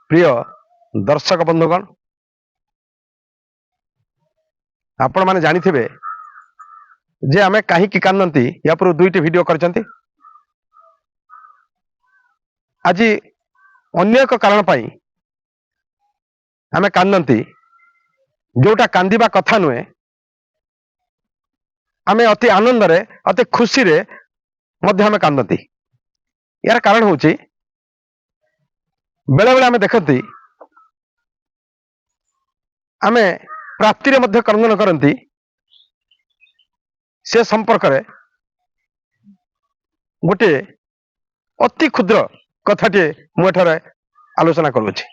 प्रिय दर्शक बंधुगण आपण मैंने जानी थे जे आमे कहीं कांदती या पूर्व दुईटी वीडियो करचंती। आज अन्य एक कारण पाई आमे कांदती जोटा कांदिबा कथा नुहे आमे अति आनंद रे अति खुशी रे मध्य आमे कांदती। यार कारण होची बेले बेले आमे देखती आमे प्राप्ति रे मध्य क्रंदन करती से संपर्क रे गोटे अति क्षुद्र कथाटे मुझे आलोचना करुछि।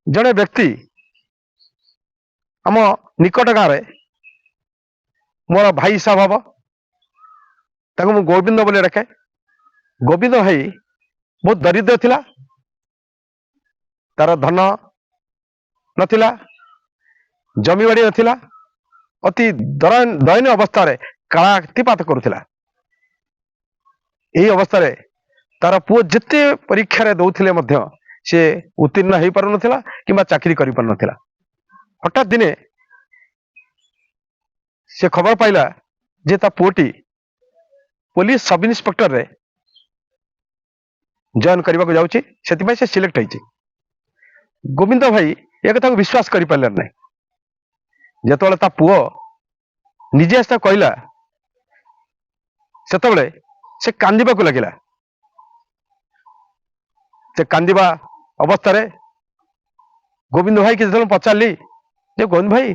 जड़े व्यक्ति आम निकट गाँव मोर भाई हिसाब हम मु गोविंद बोले रखे। गोविंद भाई बहुत दरिद्र थिला, तार धन नथिला, जमी बाड़ी नथिला, अति दयनीय अवस्था रे कालातिपात करुथिला। यही अवस्था रे तार पुओ जिते परीक्षा रे दउथिले मध्य से उत्तीर्ण हो पार नथिला किंबा चाकरी करि पार नथिला। हठात दिने से खबर पाइला जे ता पुओटी पुलिस सब इन्स्पेक्टर रे जॉइन करने को जाऊँगी, से सिलेक्ट होती। गोविंद भाई एक कथा विश्वास कर पारे ना। जिते ता पुओ निजे आस कहला से कांदिबा को लगिला। से कांदिबा अवस्था रे गोविंद भाई की जो पचारि जे गोविंद भाई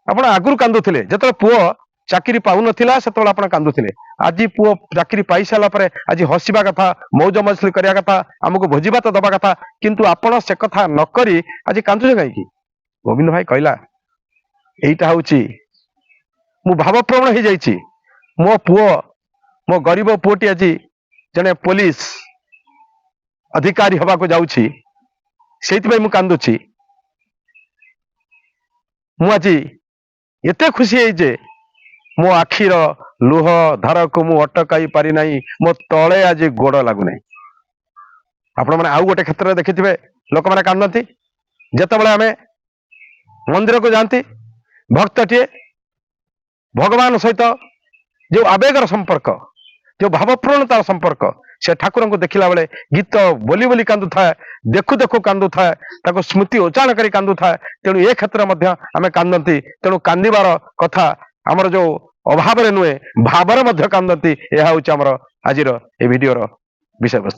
आपण आगुरी कांदुथिले जिते पुओ चाकरी पाउन से कांदुथिले। आज पुओ चाकरी पाई सारा पर आज हसवा कथा, मौज मजली करने कथा, आमको भोजी भात दबा कथा, किंतु आपण से कथा नकरी आज कांदुछे कहीं। गोविंद भाई कहला यहीटा हूँ मु भावप्रवण हो जाइए। मो पुओ मो गरीब पुओटी आज जने पुलिस अधिकारी हवा को जाऊँगी से मु कांदुची। मु आज एते खुशी है जे मो आखिर लुह धार को मु अटकाई पारि नाही, मो तले आज गोड़ लगुना। आपण मैंने आउ गोटे क्षेत्र में देखिथे लोक मैंने कांदती जिते आम मंदिर को जाती भक्तटीए भगवान सहित जो आवेगर संपर्क, जो भावपूर्णतार संपर्क, से ठाकुर को देखला बेले गीत बोली बोली कांदु था, देखु देखु कांदु था, ताको स्मृति उच्चारण करी कांदु था। तेणु ए क्षेत्र में आम कांदती। तेणु कांदिबार कथा आमर जो अभाव नुहे भाव कांदती। यह हूँ आमर आज भिडियोर विषय वस्तु।